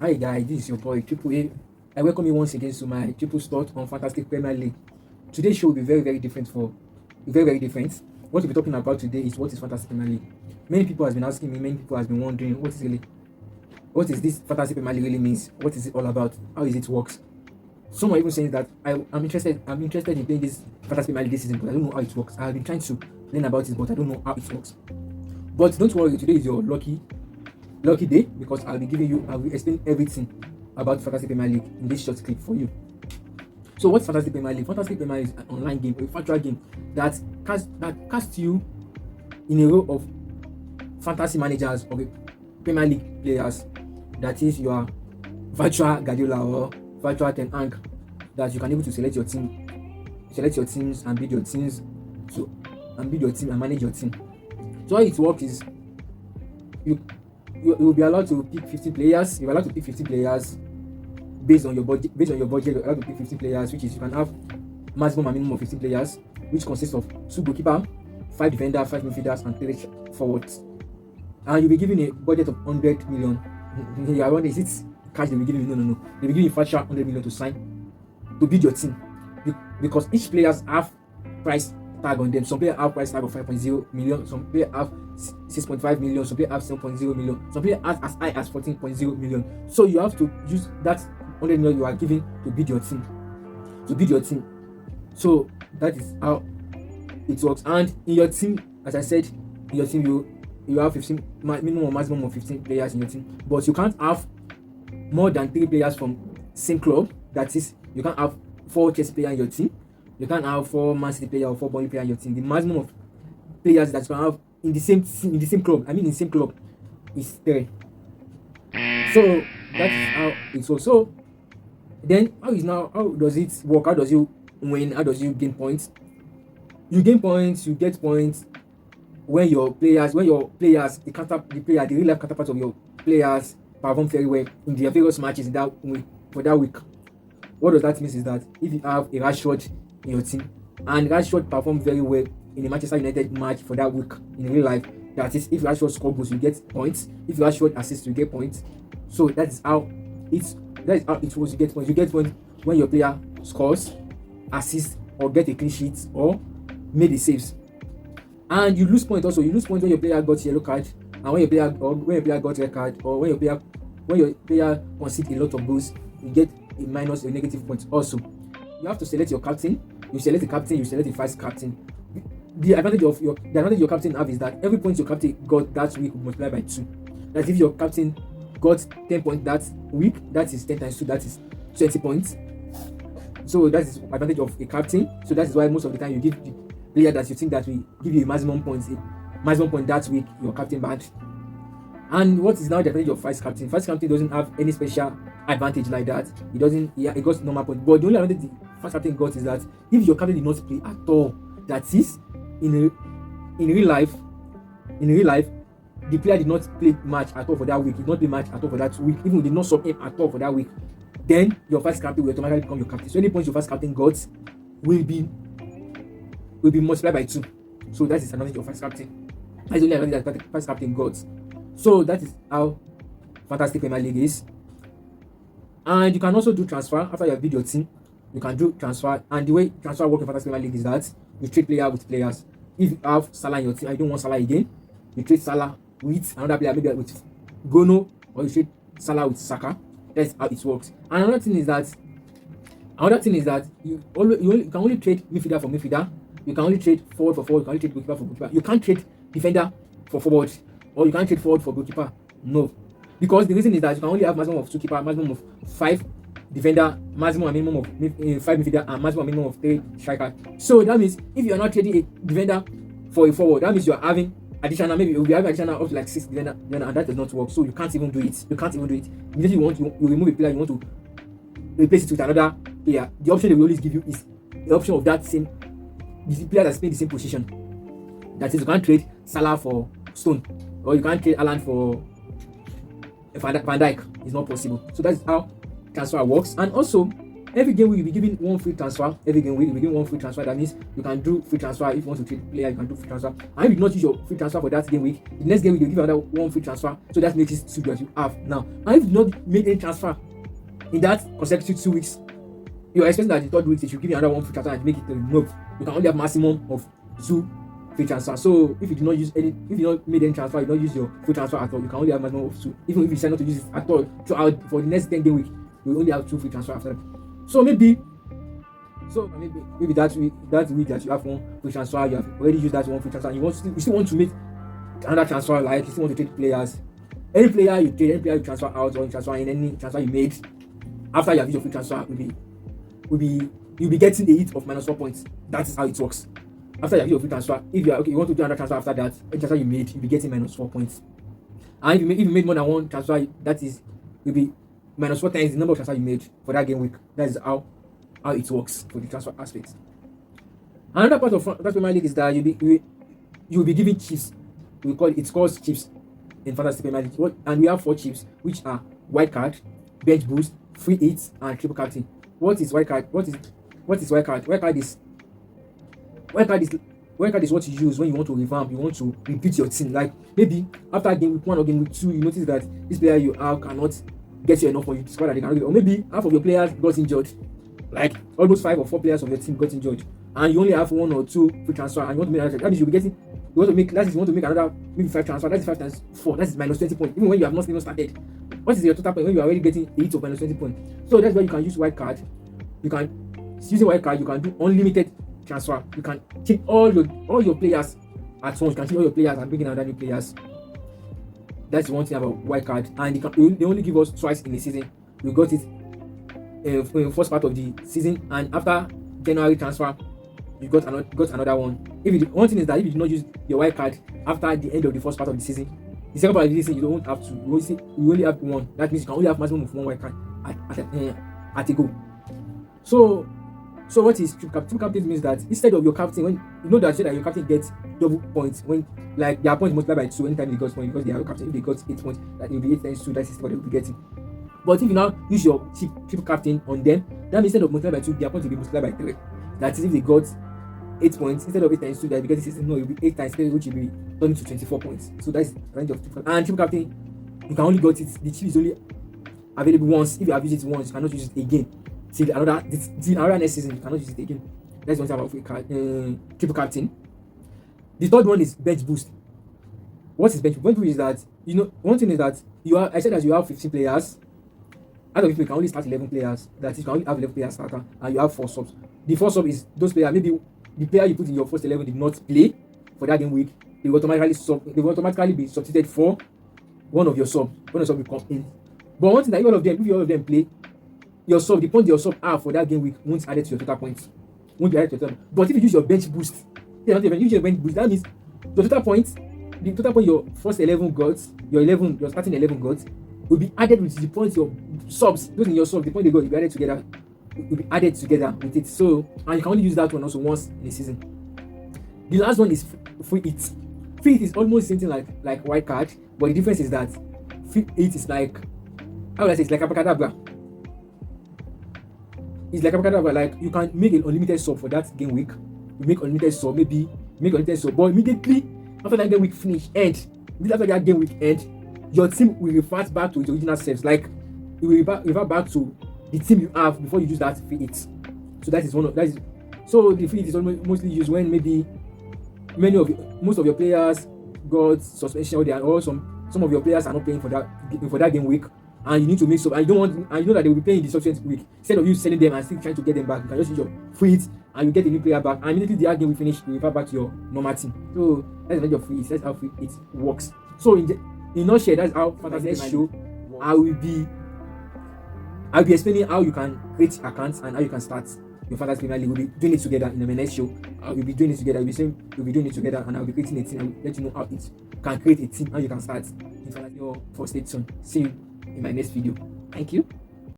Hi guys, this is your boy Triple A. I welcome you once again to my Triple Start on Fantastic Premier League. Today's show will be very different. What we'll be talking about today is what is Fantastic Premier League. Many people has been asking me, many people has been wondering what is this Fantastic Premier League really means? What is it all about? How is it works? Some are even saying that I'm interested in playing this Fantastic Premier League this season, but I don't know how it works. I've been trying to learn about it, but I don't know how it works. But don't worry, today is your lucky day because I will explain everything about Fantasy Premier League in this short clip for you. So what's Fantasy Premier League? Fantasy Premier League is an online game, a virtual game that casts you in a row of fantasy managers or Premier League players. That is your virtual Guardiola or virtual Ten Hag, that you can able to select your teams and build your teams and manage your team. So how it works is you will be allowed to pick 15 players. You're allowed to pick 15 players based on your budget. You're allowed to pick 15 players, which is you can have maximum and minimum of 15 players, which consists of 2 goalkeepers, 5 defenders, 5 midfielders, and 3 forwards. And you'll be given a budget of 100 million. I wonder, is it cash they'll be giving you? No. They'll be giving you virtual 100 million to sign to build your team, because each players have price tag on them. Some players have price tag of 5.0 million, some players have 6.5 million, some players have 7.0 million, some players have as high as 14.0 million. So you have to use that 100 million you are given to build your team. So that is how it works. And in your team, as I said, in your team you have 15 minimum or maximum of 15 players in your team, but you can't have more than 3 players from same club. That is, you can't have 4 Chelsea players in your team. You can't have 4 Man City players or 4 Burnley players in your team. The maximum of players that you can have in the same club, is 3. So that is how it works. So then how does it work? How does you win? How does you gain points? You get points when your players, the real life counterparts of your players perform very well in their various matches for that week. What does that mean is that if you have a Rashford in your team and Rashford performed very well in a Manchester United match for that week in real life, that is, if Rashford scores goals, you get points. If Rashford assists, you get points. So that is how it was. You get points. You get points when your player scores, assists, or get a clean sheet or made the saves. And you lose points also. You lose points when your player got yellow card, and when your player got red card, or when your player concedes a lot of goals, you get a minus or negative points also. You have to select your captain. You select the captain. You select the vice captain. The advantage your captain have is that every point your captain got that week will multiply by 2. That if your captain got 10 points that week, that is 10 times 2, that is 20 points. So that is advantage of a captain. So that is why most of the time you give the player that you think that will give you a maximum point that week, your captain band. And what is now the advantage of vice captain? Vice captain doesn't have any special advantage like that. He got normal points. But the only advantage the vice captain got is that if your captain did not play at all, that is, in real life, the player did not play match at all for that week. He did not play match at all for that week. Even did not sub him at all for that week. Then your vice captain will automatically become your captain. So any points your vice captain got will be multiplied by 2. So that is the advantage of vice captain. That is the only advantage that vice captain got. So that is how Fantastic Premier League is. And you can also do transfer after you have built your team. You can do transfer, and the way transfer works in Fantasy Premier League is that you trade player with players. If you have Salah in your team and you don't want Salah again, you trade Salah with another player, maybe with Gono, or you trade Salah with Saka. That's how it works. And another thing is that you can only trade midfielder for midfielder. You can only trade forward for forward. You can only trade goalkeeper for goalkeeper. You can't trade defender for forward, or you can't trade forward for goalkeeper. No, because the reason is that you can only have maximum of 2 keeper, maximum of 5 defender, maximum and minimum of 5 midfielder, and maximum and minimum of 3 striker. So that means if you are not trading a defender for a forward, that means you are having additional, maybe you'll be having additional up to like 6 defender, and that does not work. So you can't even do it. Immediately you remove a player, you want to replace it with another player. The option they will always give you is the option of that same player that's playing the same position. That is, you can't trade Salah for Stone, or you can't trade Alan for Van Dijk. It's not possible. So that's how transfer works. And also every game week you'll be giving one free transfer. Every game week you'll be giving one free transfer. That means you can do free transfer if you want to trade player. You can do free transfer. And if you do not use your free transfer for that game week, the next game week you'll give another one free transfer. So that makes it 2 that you have now. And if you do not make any transfer in that consecutive 2 weeks, you're expecting that the third week they should give you another one free transfer and make it no. You can only have maximum of 2 free transfer. So if you do not use any, if you not made any transfer, you don't use your free transfer at all, you can only have maximum of 2. Even if you decide not to use it at all throughout for the next 10 game week, you only have 2 free transfer after that. So maybe that week that you have one free transfer, you have already used that one free transfer, and you still want to make another transfer, like you still want to trade players. Any player you trade, any player you transfer out or you transfer in, any transfer you made after you have used your free transfer you'll be getting a hit of -4 points. That is how it works. After you have your free transfer, if you are okay, you want to do another transfer after that, any transfer you made, you'll be getting -4 points. And if you made more than one transfer, that is will be -4 times the number of transfer you made for that game week. That is how it works for the transfer aspect. Another part of that Premier League is that you'll be giving chips. It's called chips in Fantasy Premier League. And we have 4 chips, which are wild card, bench boost, free hits, and triple captain. What is wild card? What is wild card? Wild card is what you use when you want to revamp, you want to repeat your team. Like maybe after game week 1 or game week 2, you notice that this player you have cannot get you enough for you to squad that they can get, or maybe half of your players got injured, like almost 5 or 4 players of your team got injured, and you only have 1 or 2 free transfer, and you want to make another. That means you'll be getting. You want to make another maybe 5 transfer. That is 5 times 4. That is -20 points. Even when you have not even started, what is your total point when you are already getting 8 of -20 points? So that's why you can use wild card. Using wild card, you can do unlimited transfer. You can take all your players at once. You can take all your players and bring in other new players. That's one thing about wild card. And they only give us twice in the season. We got it in the first part of the season, and after January transfer, you got another one. One thing is that if you do not use your wild card after the end of the first part of the season, the second part of the season you don't have to. You only have 1. That means you can only have maximum of 1 wild card at a go. So what is triple captain? Triple captain means that instead of your captain, when you know that your captain gets double points, when like their points multiplied by 2 anytime they got points, because they are your captain. If they got 8 points, that will be 8 times 2. That is what they will be getting. But if you now use your triple captain on them, that means instead of multiplied by 2, their points will be multiplied by 3. That is if they got 8 points, instead of 8 times 2, that will be getting 16. No, it will be 8 times 3, which will be turning to 24 points. So that's the range of triple captain. And triple captain, you can only got it. The chip is only available once. If you have used it once, you cannot use it again. Till another next season, you cannot use it again. That's one thing about triple captain. The third one is bench boost. What is bench boost? Bench boost is that, one thing is that I said that you have 15 players. Out of it, you can only start 11 players. That is, you can only have 11 players starter, and you have 4 subs. The 4 subs is those players. Maybe the player you put in your first 11 did not play for that game week. They will automatically be substituted for one of your subs. One of your subs will come in. But one thing that if all of them play, your sub, the point your sub have for that game week won't add it to your total points. Won't be added to your total. But if you use your bench boost, that means the total point your first 11 got, your starting 11 got, will be added with the points your subs, those in your sub, the point they got will be added together. Will be added together with it. So, and you can only use that one also once in a season. The last one is free hit. Free hit is almost something like wild card, but the difference is that free hit is like, how would I say, it's like abracadabra. It's like abracadabra. Like you can make an unlimited sub for that game week. You make unlimited sub, but immediately after that game week after that game week end, your team will revert back to its original selves. Like it will revert back to the team you have before you use that free hit. So so the free hit is mostly used when maybe most of your players got suspension, or some of your players are not playing for that game week, and you need to make sub, and you know that they will be playing in the subsequent week. Instead of you selling them and still trying to get them back, you can just use your free hit and you get a new player back, and immediately the game will finish, you revert back to your normal team. So that's the free hit. That's how free hit works. So in nutshell, that's how Fantasy next show I will be explaining how you can create accounts and how you can start your Fantasy Premier League. We'll be doing it together in the next show. We'll be doing it together. We'll be doing it together, and I'll be creating a team. I'll let you know how it can create a team, how you can start in Fantasy. For stay tuned. See you in my next video. Thank you.